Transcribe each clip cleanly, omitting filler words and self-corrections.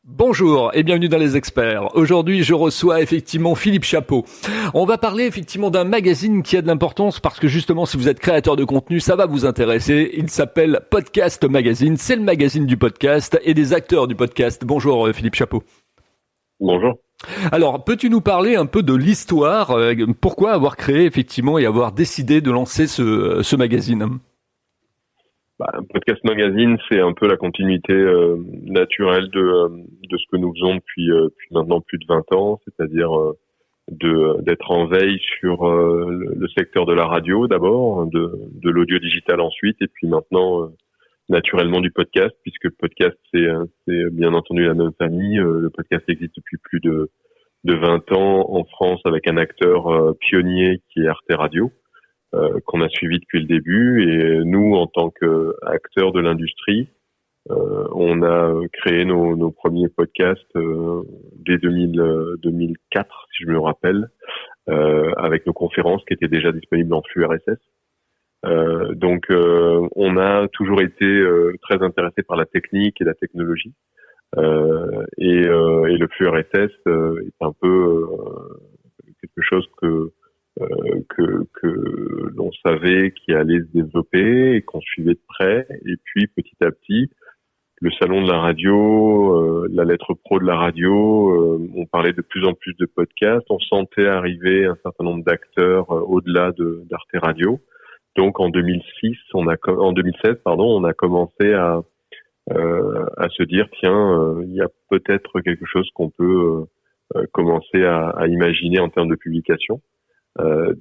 Bonjour et bienvenue dans Les Experts. Aujourd'hui, je reçois effectivement Philippe Chapeau. On va parler effectivement d'un magazine qui a de l'importance parce que justement, si vous êtes créateur de contenu, ça va vous intéresser. Il s'appelle Podcast Magazine. C'est le magazine du podcast et des acteurs du podcast. Bonjour Philippe Chapeau. Bonjour. Alors, peux-tu nous parler un peu de l'histoire? Pourquoi avoir créé effectivement et avoir décidé de lancer ce magazine? Podcast Magazine, c'est un peu la continuité naturelle de ce que nous faisons depuis maintenant plus de 20 ans, c'est-à-dire d'être en veille sur le secteur de la radio d'abord, de l'audio digital ensuite, et puis maintenant naturellement du podcast, puisque le podcast c'est bien entendu la même famille. Le podcast existe depuis plus de 20 ans en France avec un acteur pionnier qui est Arte Radio. Qu'on a suivi depuis le début, et nous, en tant qu'acteurs de l'industrie, on a créé nos premiers podcasts dès 2004, si je me rappelle, avec nos conférences qui étaient déjà disponibles en flux RSS. Donc, on a toujours été très intéressé par la technique et la technologie, et le flux RSS est un peu quelque chose que l'on savait qui allait se développer et qu'on suivait de près. Et puis petit à petit, le salon de la radio, la lettre pro de la radio, on parlait de plus en plus de podcasts. On sentait arriver un certain nombre d'acteurs au-delà d'Arte Radio. Donc en 2016, on a commencé à se dire tiens, il y a peut-être quelque chose qu'on peut commencer à imaginer en termes de publication.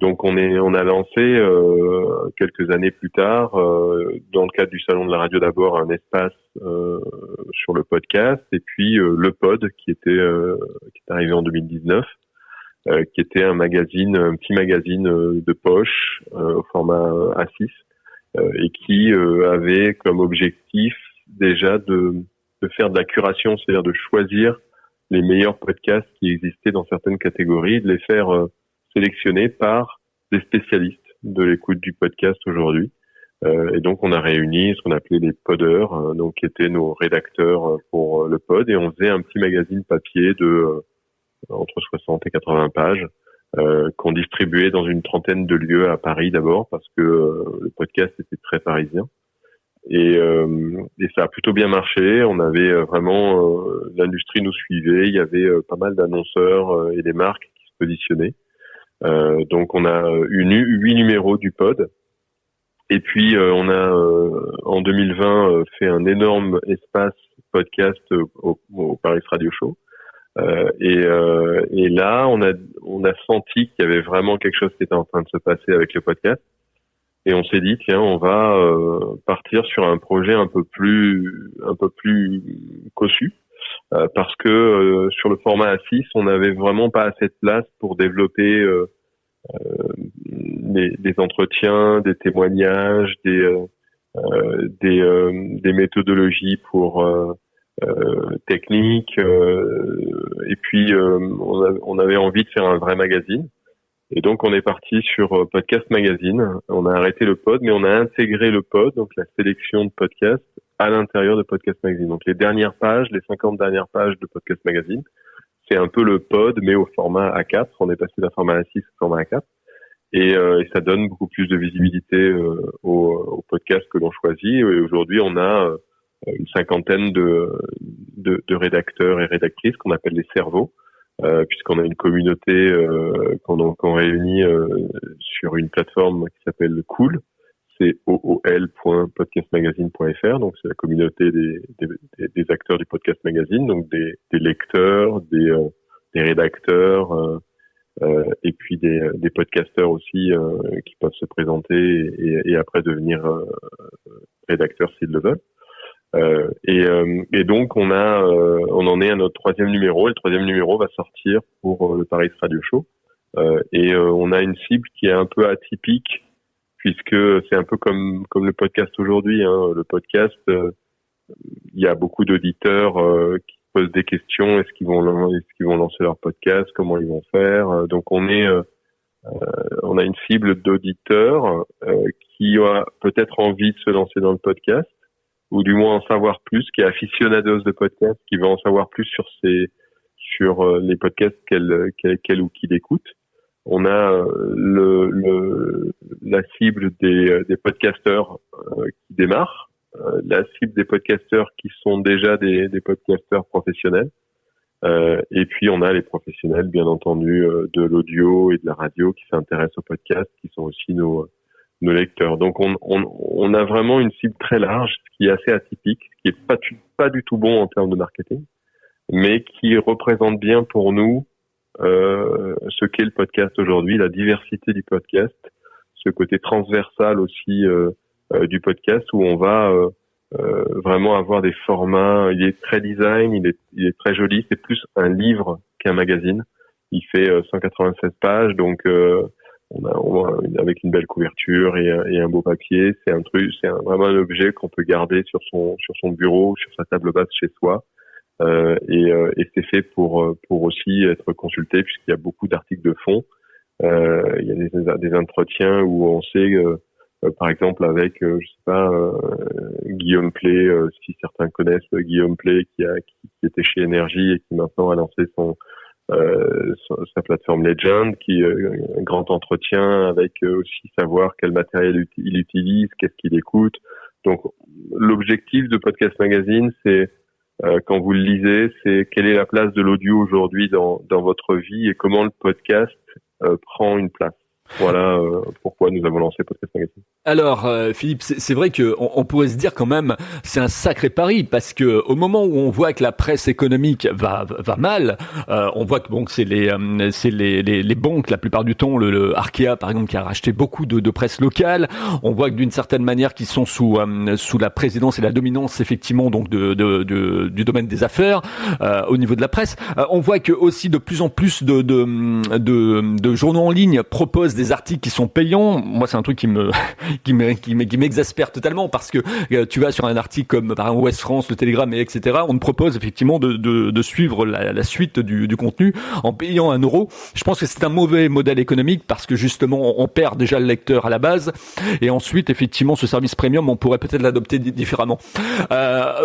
Donc on a lancé quelques années plus tard, dans le cadre du salon de la radio d'abord, un espace sur le podcast, et puis le Pod qui est arrivé en 2019, qui était un petit magazine de poche au format A6, et qui avait comme objectif déjà de faire de la curation, c'est-à-dire de choisir les meilleurs podcasts qui existaient dans certaines catégories, de les faire sélectionnés par des spécialistes de l'écoute du podcast aujourd'hui. Et donc, on a réuni ce qu'on appelait les podeurs, donc qui étaient nos rédacteurs pour le pod, et on faisait un petit magazine papier de entre 60 et 80 pages qu'on distribuait dans une trentaine de lieux à Paris d'abord, parce que le podcast était très parisien. Et ça a plutôt bien marché. On avait vraiment l'industrie nous suivait. Il y avait pas mal d'annonceurs et des marques qui se positionnaient. Donc on a eu 8 numéros du pod, et puis on a en 2020 fait un énorme espace podcast au Paris Radio Show, et là on a senti qu'il y avait vraiment quelque chose qui était en train de se passer avec le podcast, et on s'est dit tiens, on va partir sur un projet un peu plus cossu. Parce que sur le format A6, on n'avait vraiment pas assez de place pour développer des entretiens, des témoignages, des méthodologies pour techniques, et puis on avait envie de faire un vrai magazine. Et donc on est parti sur Podcast Magazine. On a arrêté le pod, mais on a intégré le pod, donc la sélection de podcasts, à l'intérieur de Podcast Magazine. Donc les 50 dernières pages de Podcast Magazine, c'est un peu le pod, mais au format A4. On est passé d'un format A6 au format A4. Et ça donne beaucoup plus de visibilité aux podcasts que l'on choisit. Et aujourd'hui, on a une cinquantaine de rédacteurs et rédactrices qu'on appelle les cerveaux, puisqu'on a une communauté qu'on réunit sur une plateforme qui s'appelle Cool. C'est ool.podcastmagazine.fr, donc c'est la communauté des acteurs du podcast magazine, donc des lecteurs, des rédacteurs, et puis des podcasteurs aussi qui peuvent se présenter et après devenir rédacteurs s'ils le veulent. Et donc on en est à notre troisième numéro, et le troisième numéro va sortir pour le Paris Radio Show, et on a une cible qui est un peu atypique, puisque c'est un peu comme le podcast aujourd'hui, hein. Le podcast, il y a beaucoup d'auditeurs qui posent des questions. Est-ce qu'ils vont lancer leur podcast? Comment ils vont faire? Donc on a une cible d'auditeurs qui a peut-être envie de se lancer dans le podcast, ou du moins en savoir plus, qui est aficionados de podcasts, qui veut en savoir plus sur les podcasts qu'elle ou qu'il écoute. On a la cible des podcasteurs qui démarrent, la cible des podcasteurs qui sont déjà des podcasteurs professionnels, et puis on a les professionnels, bien entendu, de l'audio et de la radio qui s'intéressent aux podcasts, qui sont aussi nos lecteurs. Donc on a vraiment une cible très large, ce qui est assez atypique, ce qui est pas du tout bon en termes de marketing, mais qui représente bien pour nous ce qu'est le podcast aujourd'hui, la diversité du podcast, ce côté transversal aussi du podcast où on va vraiment avoir des formats. Il est très design, il est très joli. C'est plus un livre qu'un magazine. Il fait 196 pages, donc on a avec une belle couverture et un beau papier. C'est vraiment un objet qu'on peut garder sur son bureau, sur sa table basse chez soi. Et c'est fait pour aussi être consulté puisqu'il y a beaucoup d'articles de fond. Il y a des entretiens où on sait par exemple avec Guillaume Play, si certains connaissent Guillaume Play qui était chez Énergie et qui maintenant a lancé sa plateforme Legend, un grand entretien avec aussi savoir quel matériel il utilise, qu'est-ce qu'il écoute. Donc l'objectif de Podcast Magazine, c'est quand vous le lisez, c'est quelle est la place de l'audio aujourd'hui dans votre vie et comment le podcast prend une place. Voilà pourquoi nous avons lancé Podcast Magazine. Alors Philippe, c'est vrai que on pourrait se dire quand même c'est un sacré pari parce que au moment où on voit que la presse économique va mal, on voit que bon c'est les banques la plupart du temps, le Arkea par exemple qui a racheté beaucoup de presse locale, on voit que d'une certaine manière qu'ils sont sous la présidence et la dominance effectivement donc du domaine des affaires au niveau de la presse. On voit que aussi de plus en plus de journaux en ligne proposent des articles qui sont payants. Moi c'est un truc qui m'exaspère totalement parce que tu vas sur un article comme par exemple Ouest France, le Télégramme et etc. On te propose effectivement de suivre la suite du contenu en payant 1 euro. Je pense que c'est un mauvais modèle économique parce que justement on perd déjà le lecteur à la base et ensuite effectivement ce service premium on pourrait peut-être l'adopter différemment.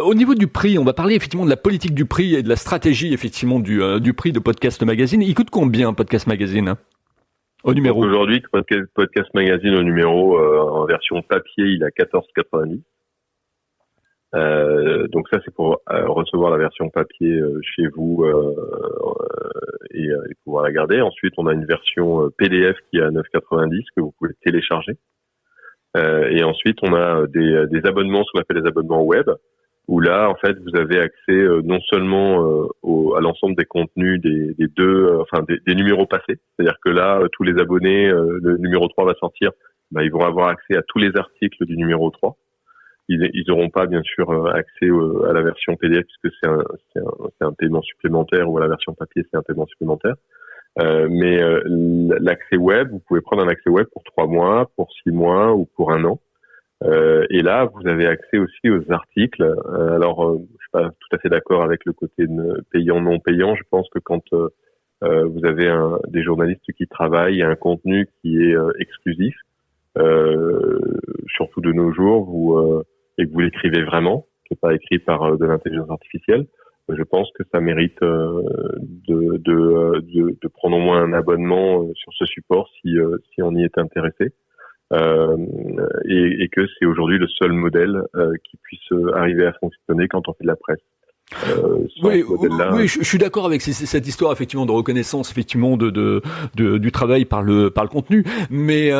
Au niveau du prix, on va parler effectivement de la politique du prix et de la stratégie effectivement du prix de Podcast Magazine. Il coûte combien Podcast Magazine au numéro? Donc aujourd'hui, Podcast Magazine au numéro en version papier, il est à 14,90. Donc ça, c'est pour recevoir la version papier chez vous et pouvoir la garder. Ensuite, on a une version PDF qui est à 9,90 que vous pouvez télécharger. Et ensuite, on a des abonnements, ce qu'on appelle les abonnements web, où là, en fait, vous avez accès non seulement à l'ensemble des contenus des numéros passés. C'est-à-dire que là, tous les abonnés, le numéro 3 va sortir, ils vont avoir accès à tous les articles du numéro 3. Ils n'auront pas, bien sûr, accès à la version PDF puisque c'est un paiement supplémentaire ou à la version papier, c'est un paiement supplémentaire. Mais l'accès web, vous pouvez prendre un accès web pour 3 mois, pour 6 mois ou pour 1 an. Et là, vous avez accès aussi aux articles. Alors, je suis pas tout à fait d'accord avec le côté payant, non payant. Je pense que quand vous avez des journalistes qui travaillent à un contenu qui est exclusif, surtout de nos jours, et que vous l'écrivez vraiment, qui n'est pas écrit par de l'intelligence artificielle, je pense que ça mérite de prendre au moins un abonnement sur ce support si on y est intéressé. Et que c'est aujourd'hui le seul modèle qui puisse arriver à fonctionner quand on fait de la presse. Oui, je suis d'accord avec cette histoire effectivement de reconnaissance effectivement du travail par le contenu. Mais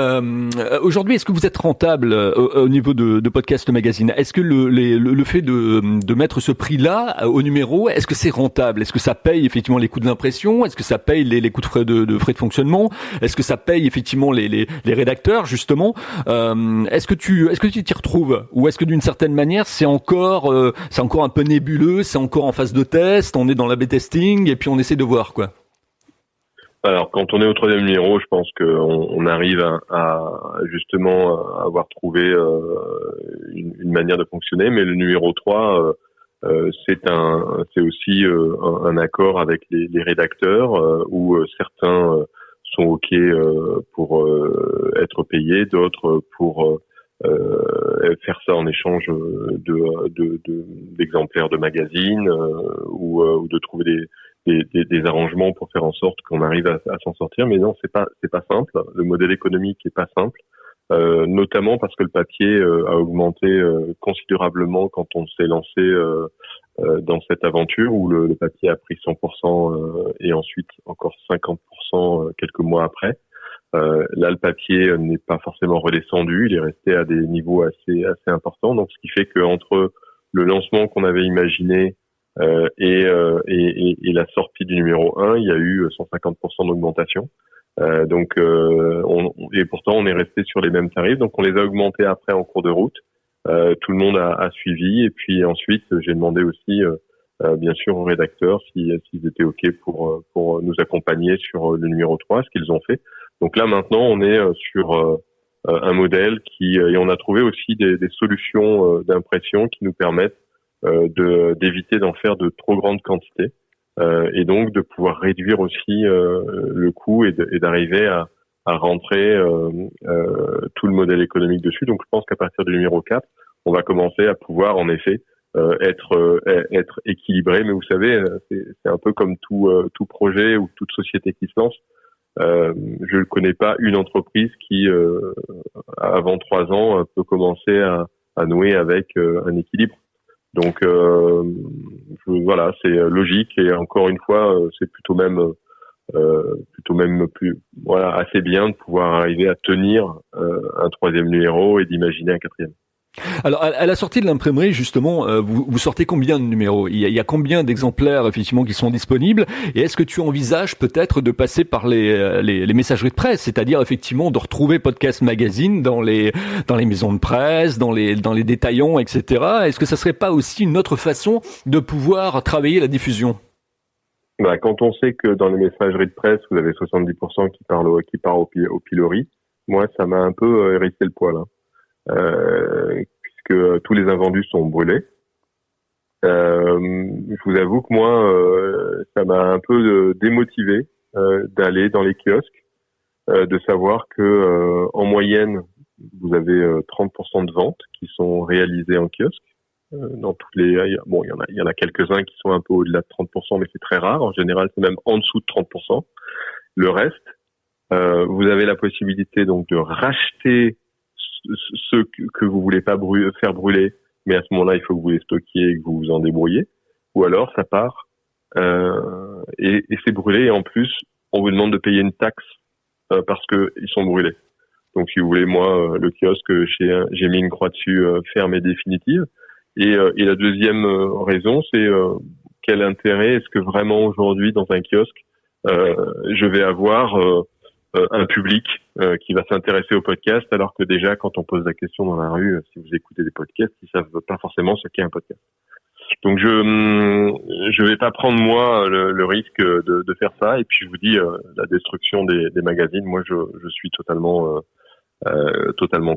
aujourd'hui, est-ce que vous êtes rentable au niveau de Podcast Magazine? Est-ce que le fait de mettre ce prix-là au numéro, est-ce que c'est rentable? Est-ce que ça paye effectivement les coûts de l'impression? Est-ce que ça paye les coûts de frais de fonctionnement? Est-ce que ça paye effectivement les rédacteurs justement? Est-ce que tu t'y retrouves? Ou est-ce que d'une certaine manière c'est encore un peu nébuleux? C'est encore en phase de test, on est dans l'A/B testing et puis on essaie de voir quoi. Alors quand on est au 3e numéro, je pense qu'on arrive à justement avoir trouvé une manière de fonctionner, mais le numéro 3 c'est aussi un accord avec les rédacteurs où certains sont OK pour être payés, d'autres pour faire ça en échange d'exemplaires de magazines ou de trouver des arrangements pour faire en sorte qu'on arrive à s'en sortir. Mais non, c'est pas simple. Le modèle économique est pas simple, notamment parce que le papier a augmenté considérablement quand on s'est lancé dans cette aventure où le papier a pris 100% et ensuite encore 50% quelques mois après. Là, le papier n'est pas forcément redescendu, il est resté à des niveaux assez importants. Donc, ce qui fait que entre le lancement qu'on avait imaginé et la sortie du numéro 1, il y a eu 150% d'augmentation. Et pourtant, on est resté sur les mêmes tarifs. Donc, on les a augmentés après en cours de route. Tout le monde a suivi. Et puis ensuite, j'ai demandé aussi, bien sûr, aux rédacteurs s'ils étaient OK pour nous accompagner sur le numéro 3, ce qu'ils ont fait. Donc là, maintenant, on est sur un modèle et on a trouvé aussi des solutions d'impression qui nous permettent d'éviter d'en faire de trop grandes quantités et donc de pouvoir réduire aussi le coût et d'arriver à rentrer tout le modèle économique dessus. Donc, je pense qu'à partir du numéro 4, on va commencer à pouvoir, en effet, être équilibré. Mais vous savez, c'est un peu comme tout projet ou toute société qui se lance. Je ne connais pas une entreprise qui, avant 3 ans, peut commencer à nouer avec un équilibre. Donc, voilà, c'est logique et encore une fois, c'est plutôt même assez bien de pouvoir arriver à tenir un 3e numéro et d'imaginer un 4e. Alors, à la sortie de l'imprimerie, justement, vous sortez combien de numéros ? Il y a combien d'exemplaires, effectivement, qui sont disponibles ? Et est-ce que tu envisages peut-être de passer par les messageries de presse, c'est-à-dire, effectivement, de retrouver Podcast Magazine dans les maisons de presse, dans les détaillants, etc. Est-ce que ça serait pas aussi une autre façon de pouvoir travailler la diffusion ? Quand on sait que dans les messageries de presse, vous avez 70% qui part au pilori, moi, ça m'a un peu hérissé le poil, hein. Puisque tous les invendus sont brûlés. Je vous avoue que moi, ça m'a un peu démotivé d'aller dans les kiosques, de savoir que en moyenne, vous avez 30% de ventes qui sont réalisées en kiosque. Dans toutes il y en a quelques-uns qui sont un peu au-delà de 30%, mais c'est très rare. En général, c'est même en dessous de 30%. Le reste, vous avez la possibilité donc de racheter ceux que vous voulez pas faire brûler, mais à ce moment-là, il faut que vous les stockiez et que vous vous en débrouillez. Ou alors, ça part et c'est brûlé. Et en plus, on vous demande de payer une taxe parce que ils sont brûlés. Donc, si vous voulez, moi, le kiosque, j'ai mis une croix dessus, ferme et définitive. Et la deuxième raison, c'est quel intérêt est-ce que vraiment aujourd'hui, dans un kiosque, je vais avoir un public qui va s'intéresser au podcast, alors que déjà, quand on pose la question dans la rue, si vous écoutez des podcasts, ils savent pas forcément ce qu'est un podcast. Donc, je vais pas prendre, moi, le risque de faire ça. Et puis, je vous dis, la destruction des magazines, moi, je suis totalement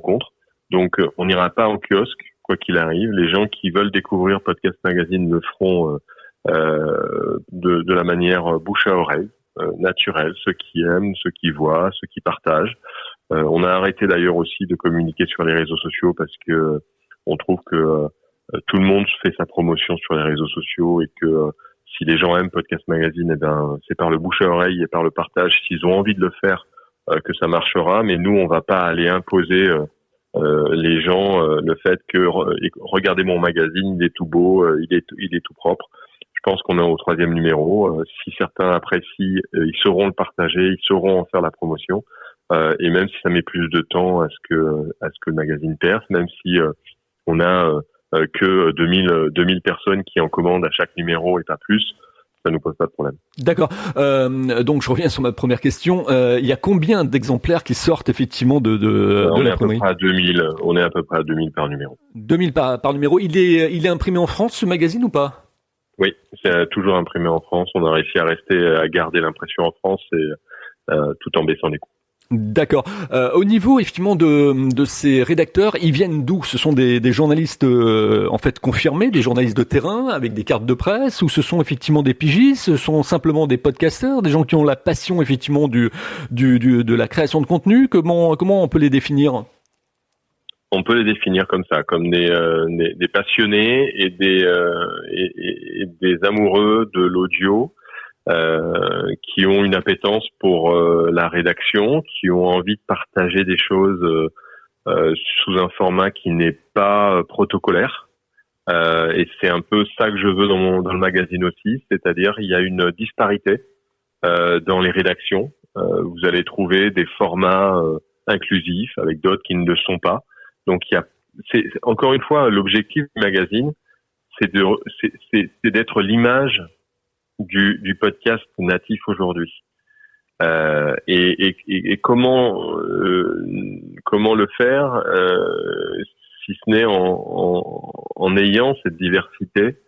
contre. Donc, on n'ira pas en kiosque, quoi qu'il arrive. Les gens qui veulent découvrir Podcast Magazine le feront de la manière bouche à oreille, naturelle, ceux qui aiment, ceux qui voient, ceux qui partagent. On a arrêté d'ailleurs aussi de communiquer sur les réseaux sociaux parce que on trouve que tout le monde fait sa promotion sur les réseaux sociaux et que si les gens aiment Podcast Magazine, eh ben c'est par le bouche à oreille et par le partage. S'ils ont envie de le faire, que ça marchera. Mais nous, on va pas aller imposer les gens le fait que regardez mon magazine, il est tout beau, il est tout propre. Je pense qu'on est au 3e numéro. Si certains apprécient, ils sauront le partager, ils sauront en faire la promotion. Et même si ça met plus de temps à ce que le magazine perce, même si on a que 2000 personnes qui en commandent à chaque numéro et pas plus, ça nous pose pas de problème. D'accord. Donc je reviens sur ma première question. Il y a combien d'exemplaires qui sortent effectivement de l'imprimerie ? On est à peu près à 2000 par numéro. 2000 par numéro. Il est imprimé en France, ce magazine, ou pas ? Oui, c'est toujours imprimé en France. On a réussi à garder l'impression en France et tout en baissant les coûts. D'accord. Au niveau effectivement de ces rédacteurs, ils viennent d'où ? Ce sont des journalistes en fait confirmés, des journalistes de terrain avec des cartes de presse, ou ce sont effectivement des pigistes, ce sont simplement des podcasteurs, des gens qui ont la passion effectivement de la création de contenu. Comment on peut les définir ? On peut les définir comme ça, comme des passionnés et des amoureux de l'audio qui ont une appétence pour la rédaction, qui ont envie de partager des choses sous un format qui n'est pas protocolaire. Et c'est un peu ça que je veux dans le magazine aussi, c'est-à-dire il y a une disparité dans les rédactions. Vous allez trouver des formats inclusifs avec d'autres qui ne le sont pas. Donc c'est encore une fois l'objectif du magazine, c'est d'être l'image du podcast natif aujourd'hui. Et comment le faire si ce n'est en ayant cette diversité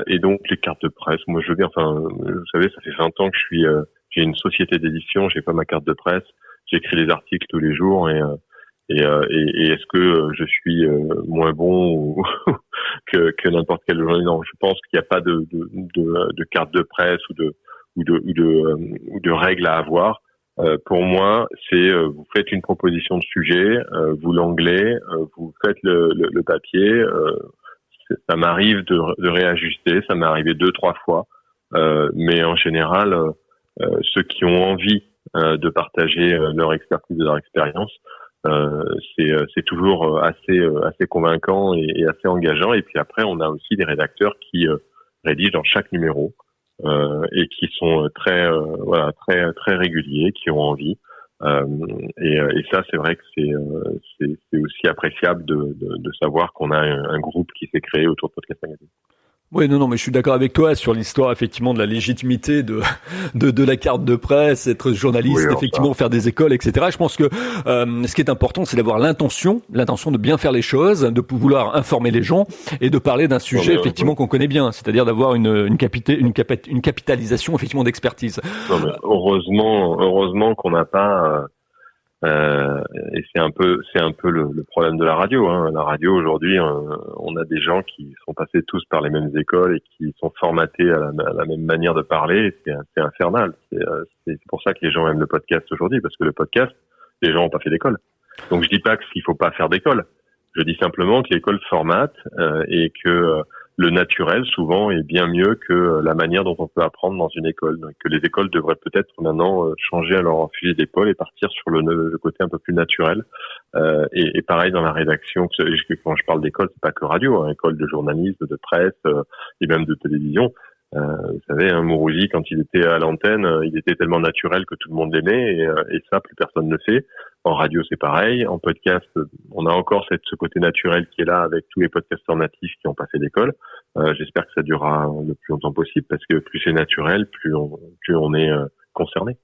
et donc les cartes de presse. Moi, je veux bien. Enfin, vous savez, ça fait 20 ans que j'ai une société d'édition. J'ai pas ma carte de presse. J'écris des articles tous les jours et est-ce que je suis moins bon que n'importe quel journaliste? Non, je pense qu'il n'y a pas de carte de presse ou de règles à avoir. Pour moi, c'est vous faites une proposition de sujet, vous l'anglais, vous faites le papier. Ça m'arrive de réajuster, ça m'est arrivé 2-3 fois, mais en général, ceux qui ont envie de partager leur expertise et leur expérience, c'est toujours assez convaincant et assez engageant. Et puis après, on a aussi des rédacteurs qui rédigent dans chaque numéro. Et qui sont très réguliers, qui ont envie. Et ça, c'est vrai que c'est aussi appréciable de savoir qu'on a un groupe qui s'est créé autour de Podcast Magazine. Oui, non, mais je suis d'accord avec toi sur l'histoire, effectivement, de la légitimité de la carte de presse, être journaliste, effectivement, faire des écoles, etc. Je pense que ce qui est important, c'est d'avoir l'intention de bien faire les choses, de vouloir informer les gens et de parler d'un sujet, effectivement, qu'on connaît bien, c'est-à-dire d'avoir une capitalisation, effectivement, d'expertise. Non, mais heureusement qu'on n'a pas... et c'est un peu le problème de la radio, hein. La radio aujourd'hui, on a des gens qui sont passés tous par les mêmes écoles et qui sont formatés à la même manière de parler. C'est infernal. C'est pour ça que les gens aiment le podcast aujourd'hui, parce que le podcast, les gens n'ont pas fait d'école. Donc je dis pas qu'il faut pas faire d'école. Je dis simplement que l'école formate et que le naturel, souvent, est bien mieux que la manière dont on peut apprendre dans une école. Donc, que les écoles devraient peut-être maintenant changer à leur fusil d'épaule et partir sur le côté un peu plus naturel. Et pareil dans la rédaction. Quand je parle d'école, c'est pas que radio, hein, école de journalisme, de presse et même de télévision. Vous savez, hein, Mourouzi, quand il était à l'antenne, il était tellement naturel que tout le monde l'aimait et ça, plus personne ne le fait. En radio, c'est pareil. En podcast, on a encore ce côté naturel qui est là avec tous les podcasteurs natifs qui ont pas fait d'école. J'espère que ça durera le plus longtemps possible parce que plus c'est naturel, plus on est concerné.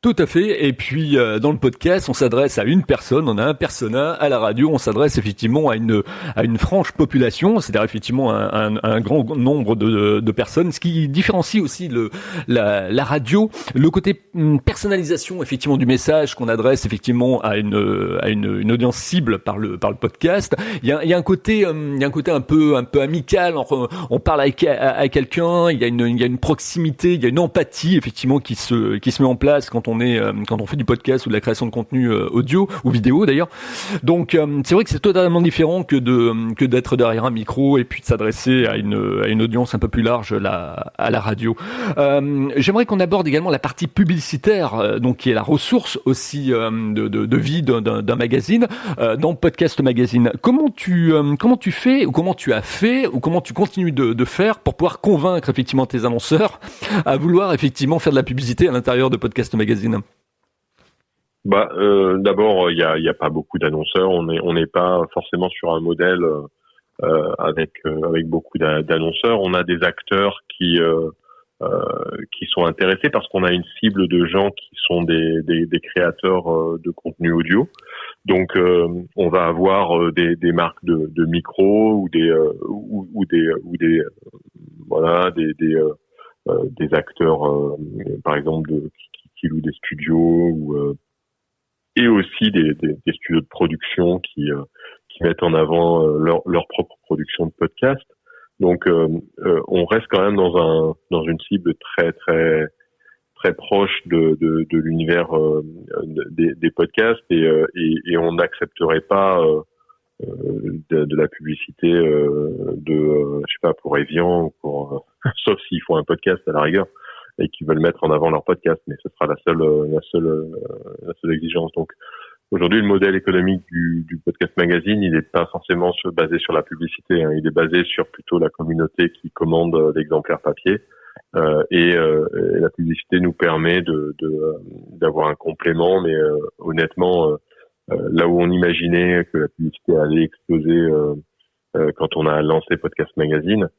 Tout à fait. Et puis dans le podcast, on s'adresse à une personne, on a un persona. À la radio, on s'adresse effectivement à une franche population, c'est-à-dire effectivement un grand nombre de personnes, ce qui différencie aussi la radio, le côté personnalisation effectivement du message qu'on adresse effectivement à une audience cible par le podcast. Il y a un côté un peu amical. On parle à quelqu'un, il y a une proximité, il y a une empathie effectivement qui se met en place quand on fait du podcast ou de la création de contenu audio ou vidéo d'ailleurs. Donc c'est vrai que c'est totalement différent que d'être derrière un micro et puis de s'adresser à une audience un peu plus large à la radio. J'aimerais qu'on aborde également la partie publicitaire, donc qui est la ressource aussi de vie d'un magazine dans Podcast Magazine. Comment tu fais ou comment tu as fait ou comment tu continues de faire pour pouvoir convaincre effectivement tes annonceurs à vouloir effectivement faire de la publicité à l'intérieur de Podcast Magazine? D'abord, il y a pas beaucoup d'annonceurs. On n'est pas forcément sur un modèle avec beaucoup d'annonceurs. On a des acteurs qui sont intéressés parce qu'on a une cible de gens qui sont des créateurs de contenu audio. Donc, on va avoir des marques de micros ou des acteurs, par exemple, qui louent des studios et aussi des studios de production qui mettent en avant leur propre production de podcast. Donc, on reste quand même dans une cible très très très proche de l'univers des podcasts et on n'accepterait pas de la publicité je sais pas, pour Evian ou pour sauf s'ils font un podcast à la rigueur et qu'ils veulent mettre en avant leur podcast, mais ce sera la seule exigence. Donc aujourd'hui, le modèle économique du podcast magazine, il n'est pas forcément basé sur la publicité, hein. Il est basé sur plutôt la communauté qui commande l'exemplaire papier. Et la publicité nous permet d'avoir un complément, mais honnêtement, là où on imaginait que la publicité allait exploser quand on a lancé Podcast Magazine,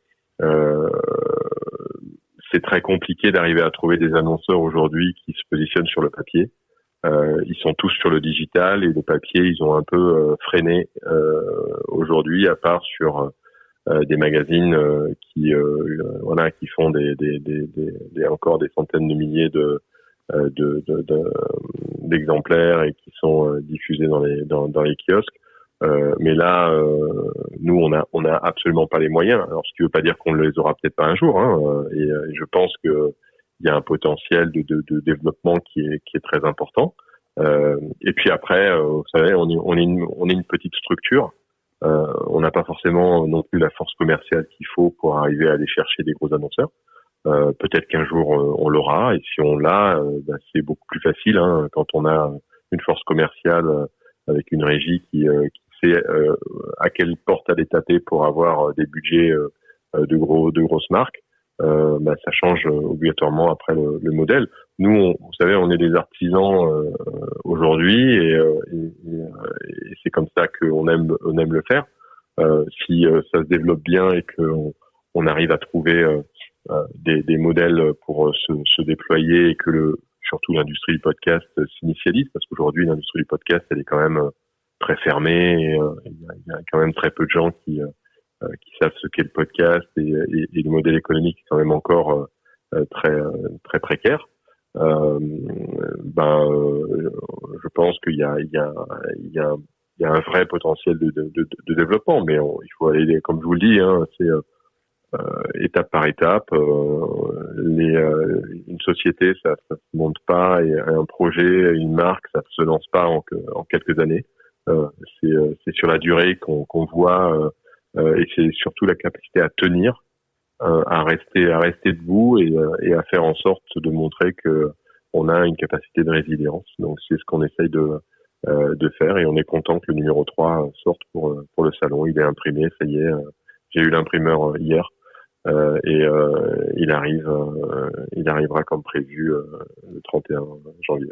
c'est très compliqué d'arriver à trouver des annonceurs aujourd'hui qui se positionnent sur le papier. Ils sont tous sur le digital et le papier, ils ont un peu freiné aujourd'hui, à part sur des magazines qui font encore des centaines de milliers d'exemplaires et qui sont diffusés dans les kiosques. Mais là, nous, on a absolument pas les moyens. Alors, ce qui veut pas dire qu'on ne les aura peut-être pas un jour, hein. Et je pense que il y a un potentiel de développement qui est très important. Et puis après, vous savez, on est une petite structure. On n'a pas forcément non plus la force commerciale qu'il faut pour arriver à aller chercher des gros annonceurs. Peut-être qu'un jour on l'aura, et si on l'a, c'est beaucoup plus facile, hein, quand on a une force commerciale avec une régie qui sait à quelle porte aller taper pour avoir des budgets de grosses marques. Ça change obligatoirement après le modèle. Nous, vous savez, on est des artisans aujourd'hui, et c'est comme ça qu'on aime le faire. Si ça se développe bien et qu'on arrive à trouver des modèles pour se déployer, et que surtout l'industrie du podcast s'initialise, parce qu'aujourd'hui l'industrie du podcast, elle est quand même très fermée, et il y a quand même très peu de gens qui savent ce qu'est le podcast, et le modèle économique est quand même encore très très précaire. Je pense qu'il y a un vrai potentiel de développement, mais il faut aller, comme je vous le dis, hein, c'est étape par étape. Une société, ça se monte pas, et un projet, une marque, ça se lance pas en quelques années. C'est sur la durée qu'on voit, et c'est surtout la capacité à tenir, à rester debout, et à faire en sorte de montrer que on a une capacité de résilience. Donc c'est ce qu'on essaye de faire, et on est content que le numéro 3 sorte pour le salon. Il est imprimé, ça y est. J'ai eu l'imprimeur hier. Il arrivera comme prévu le 31 janvier.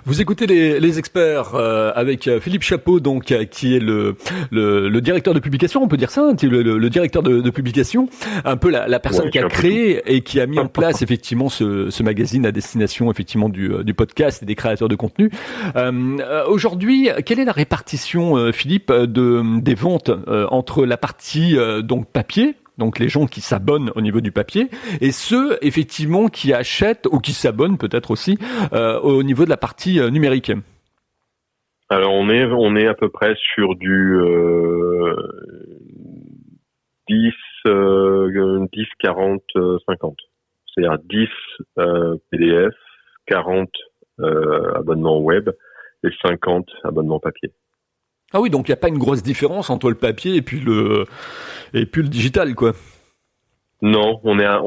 Vous écoutez les experts avec Philippe Chapeau, donc qui est le directeur de publication, on peut dire ça, hein, le directeur de publication, un peu la personne qui a créé et qui a mis en place effectivement ce magazine à destination effectivement du podcast et des créateurs de contenu. Aujourd'hui, quelle est la répartition, Philippe, des ventes entre la partie donc papier, donc les gens qui s'abonnent au niveau du papier, et ceux effectivement qui achètent ou qui s'abonnent peut-être aussi au niveau de la partie numérique? Alors on est à peu près sur du 10 40 50. C'est-à-dire 10 PDF, 40 abonnements web et 50 abonnements papier. Ah oui, donc il n'y a pas une grosse différence entre le papier et puis le digital, quoi. Non, on a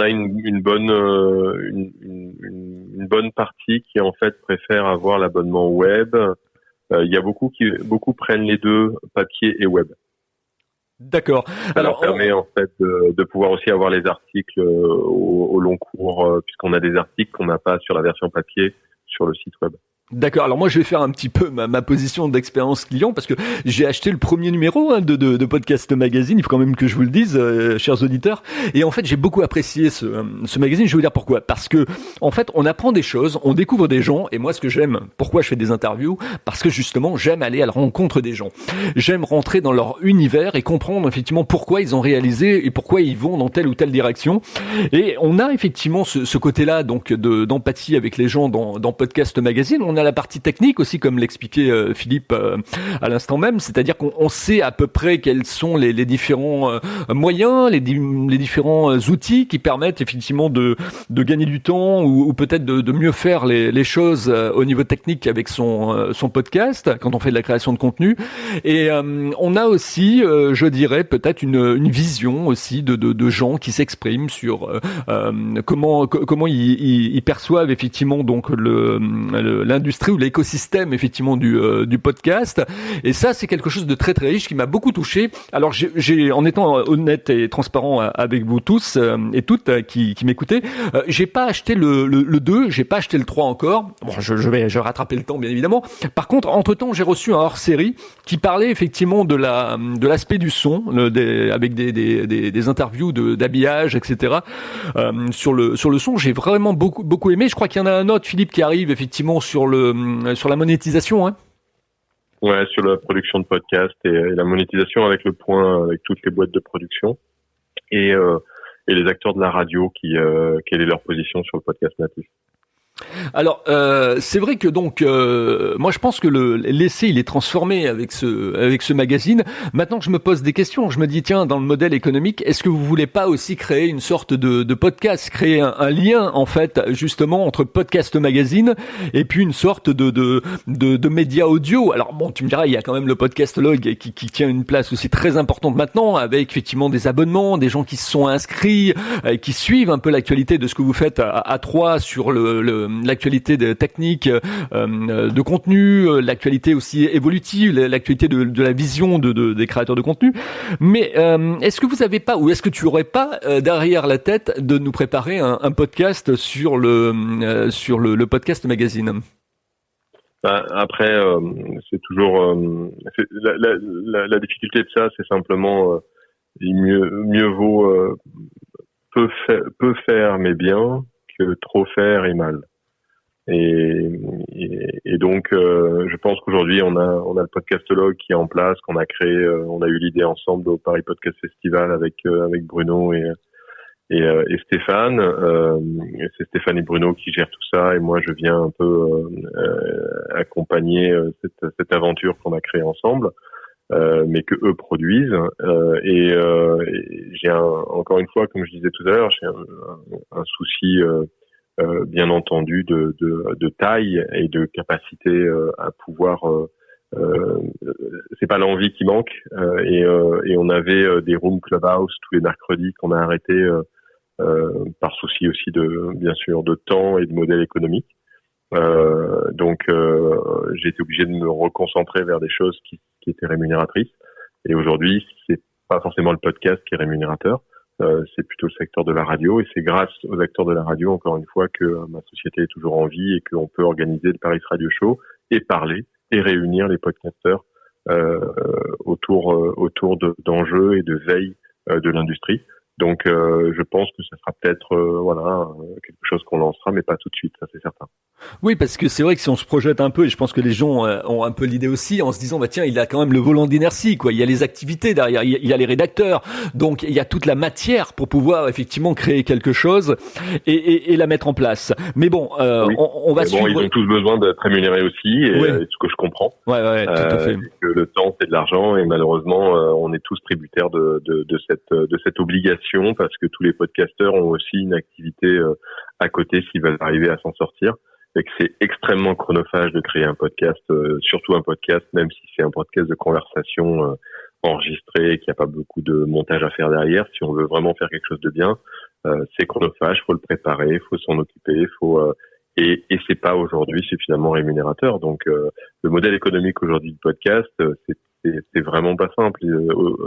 une bonne partie qui en fait préfère avoir l'abonnement web. Il y a beaucoup prennent les deux, papier et web. D'accord. Ça leur permet en fait de pouvoir aussi avoir les articles au long cours, puisqu'on a des articles qu'on n'a pas sur la version papier sur le site web. D'accord. Alors moi, je vais faire un petit peu ma position d'expérience client, parce que j'ai acheté le premier numéro de Podcast Magazine. Il faut quand même que je vous le dise, chers auditeurs. Et en fait, j'ai beaucoup apprécié ce magazine. Je vais vous dire pourquoi. Parce que en fait, on apprend des choses, on découvre des gens. Et moi, ce que j'aime, pourquoi je fais des interviews, parce que justement, j'aime aller à la rencontre des gens. J'aime rentrer dans leur univers et comprendre effectivement pourquoi ils ont réalisé et pourquoi ils vont dans telle ou telle direction. Et on a effectivement ce côté-là, donc d'empathie avec les gens dans Podcast Magazine. On on a la partie technique aussi, comme l'expliquait Philippe à l'instant même, c'est-à-dire qu'on sait à peu près quels sont les différents moyens, les différents outils qui permettent effectivement de gagner du temps ou peut-être de mieux faire les choses au niveau technique avec son podcast quand on fait de la création de contenu. Et on a aussi, je dirais, peut-être une vision aussi de gens qui s'expriment sur comment ils perçoivent effectivement donc l'industrie ou l'écosystème effectivement du podcast. Et ça, c'est quelque chose de très très riche qui m'a beaucoup touché. Alors j'ai en étant honnête et transparent avec vous tous et toutes qui m'écoutez, j'ai pas acheté le 2, j'ai pas acheté le 3 encore. Bon, je vais rattraper le temps bien évidemment. Par contre, entre-temps, j'ai reçu un hors-série qui parlait effectivement de l'aspect du son, avec des interviews d'habillage, etc. Sur le son, j'ai vraiment beaucoup aimé. Je crois qu'il y en a un autre, Philippe, qui arrive effectivement sur la monétisation, hein. Ouais, sur la production de podcasts et la monétisation avec le point, avec toutes les boîtes de production et les acteurs de la radio quelle est leur position sur le podcast natif. Alors, c'est vrai que donc, moi je pense que l'essai il est transformé avec ce magazine. Maintenant que je me pose des questions, je me dis tiens, dans le modèle économique, est-ce que vous voulez pas aussi créer une sorte de podcast, créer un lien en fait justement entre podcast magazine et puis une sorte de média audio. Alors bon, tu me diras, il y a quand même le podcastologue qui tient une place aussi très importante maintenant, avec effectivement des abonnements, des gens qui se sont inscrits, qui suivent un peu l'actualité de ce que vous faites à trois sur l'actualité technique, de contenu, l'actualité aussi évolutive, l'actualité de la vision des créateurs de contenu. Mais est-ce que vous avez pas, ou est-ce que tu aurais pas derrière la tête de nous préparer un podcast sur le podcast magazine? Après, c'est toujours la difficulté de ça, c'est simplement mieux vaut peu faire mais bien que trop faire et mal. Et donc, je pense qu'aujourd'hui, on a le podcastologue qui est en place, qu'on a créé, on a eu l'idée ensemble au Paris Podcast Festival avec Bruno et Stéphane. C'est Stéphane et Bruno qui gèrent tout ça, et moi, je viens un peu accompagner cette aventure qu'on a créée ensemble, mais que eux produisent. Et j'ai encore une fois, comme je disais tout à l'heure, j'ai un souci. Bien entendu de taille et de capacité à pouvoir c'est pas l'envie qui manque et on avait des rooms clubhouse tous les mercredis qu'on a arrêté par souci aussi bien sûr de temps et de modèle économique. Donc j'ai été obligé de me reconcentrer vers des choses qui étaient rémunératrices, et aujourd'hui c'est pas forcément le podcast qui est rémunérateur. C'est plutôt le secteur de la radio, et c'est grâce aux acteurs de la radio, encore une fois, que ma société est toujours en vie et qu'on peut organiser le Paris Radio Show et parler et réunir les podcasteurs autour d'enjeux et de veille de l'industrie. Donc, je pense que ça sera peut-être quelque chose qu'on lancera, mais pas tout de suite, ça c'est certain. Oui, parce que c'est vrai que si on se projette un peu, et je pense que les gens ont un peu l'idée aussi, en se disant bah tiens, il a quand même le volant d'inertie, quoi. Il y a les activités derrière, il y a les rédacteurs, donc il y a toute la matière pour pouvoir effectivement créer quelque chose et la mettre en place. Mais bon, oui. on va suivre. Ils ont tous besoin d'être rémunérés aussi, et oui. Ce que je comprends. Ouais, tout à fait. Que le temps c'est de l'argent, et malheureusement, on est tous tributaires de cette obligation, parce que tous les podcasteurs ont aussi une activité à côté s'ils veulent arriver à s'en sortir. Et que c'est extrêmement chronophage de créer un podcast, surtout un podcast, même si c'est un podcast de conversation enregistré, qu'il n'y a pas beaucoup de montage à faire derrière. Si on veut vraiment faire quelque chose de bien, c'est chronophage, faut le préparer, faut s'en occuper, et c'est pas aujourd'hui suffisamment rémunérateur. Donc le modèle économique aujourd'hui du podcast, c'est vraiment pas simple.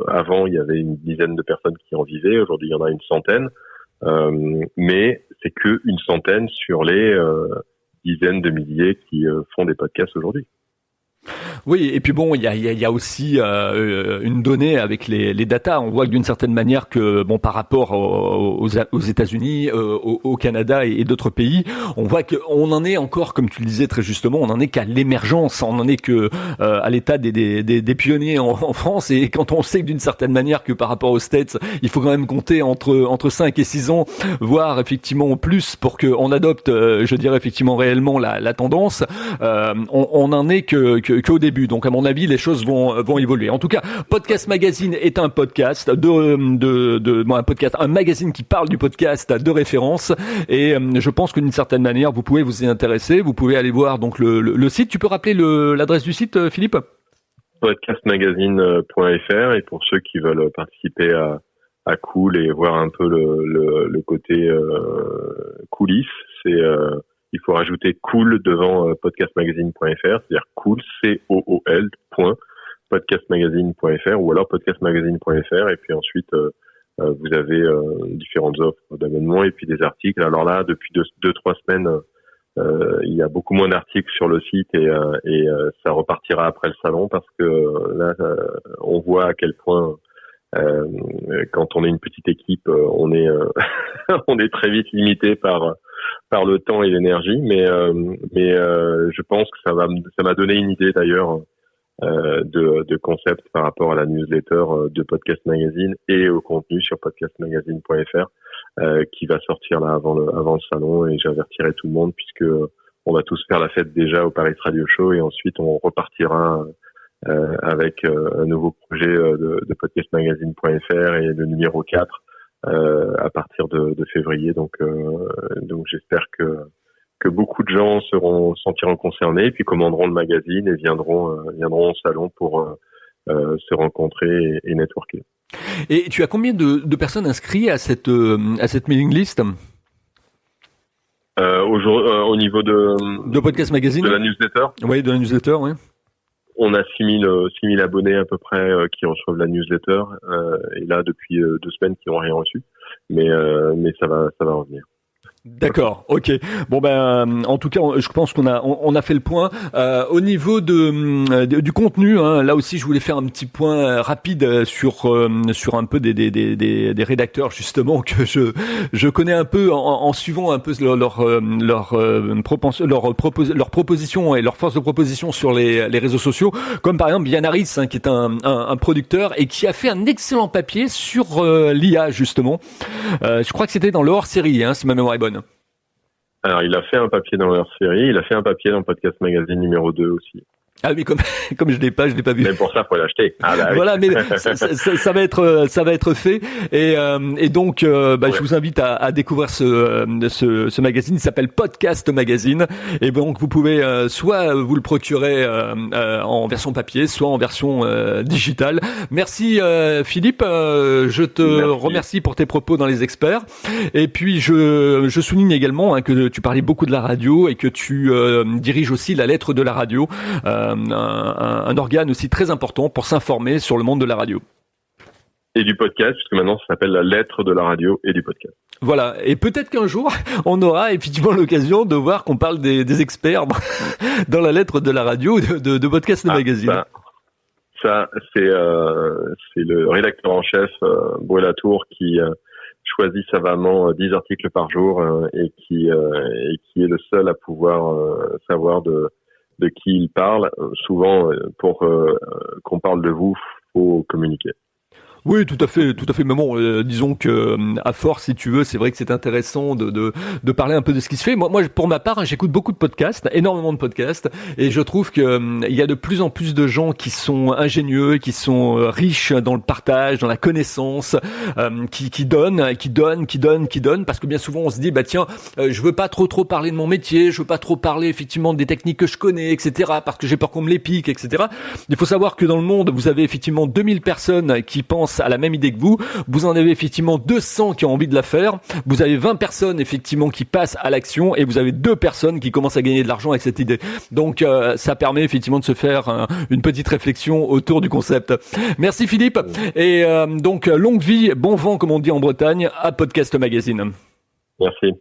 Avant, il y avait une dizaine de personnes qui en vivaient, aujourd'hui il y en a une centaine, mais c'est que une centaine sur les dizaines de milliers qui font des podcasts aujourd'hui. Oui, et puis bon, il y a aussi une donnée avec les datas. On voit que d'une certaine manière que bon, par rapport aux États-Unis, au Canada et d'autres pays, on voit qu'on en est encore, comme tu le disais très justement, on en est qu'à l'émergence, on en est que à l'état des pionniers en France. Et quand on sait que d'une certaine manière que par rapport aux States, il faut quand même compter entre 5 et 6 ans, voire effectivement plus pour qu'on adopte, je dirais effectivement réellement la tendance. On en est qu'au début. Donc à mon avis, les choses vont évoluer. En tout cas, Podcast Magazine est un podcast un magazine qui parle du podcast de référence. Et je pense que d'une certaine manière, vous pouvez vous y intéresser. Vous pouvez aller voir donc le site. Tu peux rappeler l'adresse du site, Philippe? Podcastmagazine.fr. Et pour ceux qui veulent participer à Cool et voir un peu le côté coulisses, il faut rajouter cool devant podcastmagazine.fr, c'est-à-dire cool, C-O-O-L, podcastmagazine.fr ou alors podcastmagazine.fr, et puis ensuite vous avez différentes offres d'abonnement et puis des articles. Alors là, depuis 2-3 semaines, il y a beaucoup moins d'articles sur le site et ça repartira après le salon parce que là, on voit à quel point quand on est une petite équipe, on est on est très vite limité par le temps et l'énergie, mais je pense que ça m'a donné une idée d'ailleurs de concept par rapport à la newsletter de Podcast Magazine et au contenu sur podcastmagazine.fr qui va sortir là avant le salon, et j'avertirai tout le monde puisque on va tous faire la fête déjà au Paris Radio Show et ensuite on repartira avec un nouveau projet de podcastmagazine.fr et le numéro 4 à partir de février. Donc j'espère que beaucoup de gens se sentiront concernés et puis commanderont le magazine et viendront au salon pour se rencontrer et networker. Et tu as combien de personnes inscrites à cette mailing list? Au niveau de Podcast Magazine, de la newsletter. Oui, de la newsletter, oui. On a 6000 abonnés à peu près qui reçoivent la newsletter et là depuis 2 semaines qui n'ont rien reçu, mais ça va revenir. D'accord, ok. Bon ben, en tout cas, je pense qu'on a fait le point. Au niveau du contenu, hein, là aussi, je voulais faire un petit point rapide sur un peu des rédacteurs justement que je connais un peu en suivant un peu leur proposition et leur force de proposition sur les réseaux sociaux, comme par exemple Yann Harris, hein, qui est un producteur et qui a fait un excellent papier sur l'IA justement. Je crois que c'était dans le hors-série, hein, si ma mémoire est bonne. Alors, il a fait un papier dans leur série, il a fait un papier dans Podcast Magazine numéro 2 aussi. Ah oui, comme je l'ai pas vu. Mais pour ça, faut l'acheter. Ah bah oui. Voilà, mais ça va être fait. Et donc, ouais. Je vous invite à découvrir ce magazine. Il s'appelle Podcast Magazine. Et donc, vous pouvez soit vous le procurer en version papier, soit en version digitale. Merci Philippe. Je te remercie pour tes propos dans les experts. Et puis, je souligne également que tu parlais beaucoup de la radio et que tu diriges aussi la lettre de la radio. Un organe aussi très important pour s'informer sur le monde de la radio. Et du podcast, puisque maintenant ça s'appelle la lettre de la radio et du podcast. Voilà, et peut-être qu'un jour, on aura effectivement l'occasion de voir qu'on parle des experts dans la lettre de la radio de Podcast Magazine. Ça c'est le rédacteur en chef, Bois-Latour, qui choisit savamment 10 articles par jour et qui est le seul à pouvoir savoir de qui il parle. Souvent, pour qu'on parle de vous, faut communiquer. Oui, tout à fait. Mais bon, disons que à force, si tu veux, c'est vrai que c'est intéressant de parler un peu de ce qui se fait. Moi, pour ma part, j'écoute beaucoup de podcasts, énormément de podcasts, et je trouve que il y a de plus en plus de gens qui sont ingénieux, qui sont riches dans le partage, dans la connaissance, qui donnent, parce que bien souvent on se dit tiens, je veux pas trop parler de mon métier, je veux pas trop parler effectivement des techniques que je connais, etc. parce que j'ai peur qu'on me les pique, etc. Il faut savoir que dans le monde, vous avez effectivement 2000 personnes qui pensent à la même idée que vous. Vous en avez effectivement 200 qui ont envie de la faire. Vous avez 20 personnes effectivement qui passent à l'action et vous avez 2 personnes qui commencent à gagner de l'argent avec cette idée. Donc ça permet effectivement de se faire une petite réflexion autour du concept. Merci Philippe. Et donc longue vie, bon vent comme on dit en Bretagne à Podcast Magazine. Merci.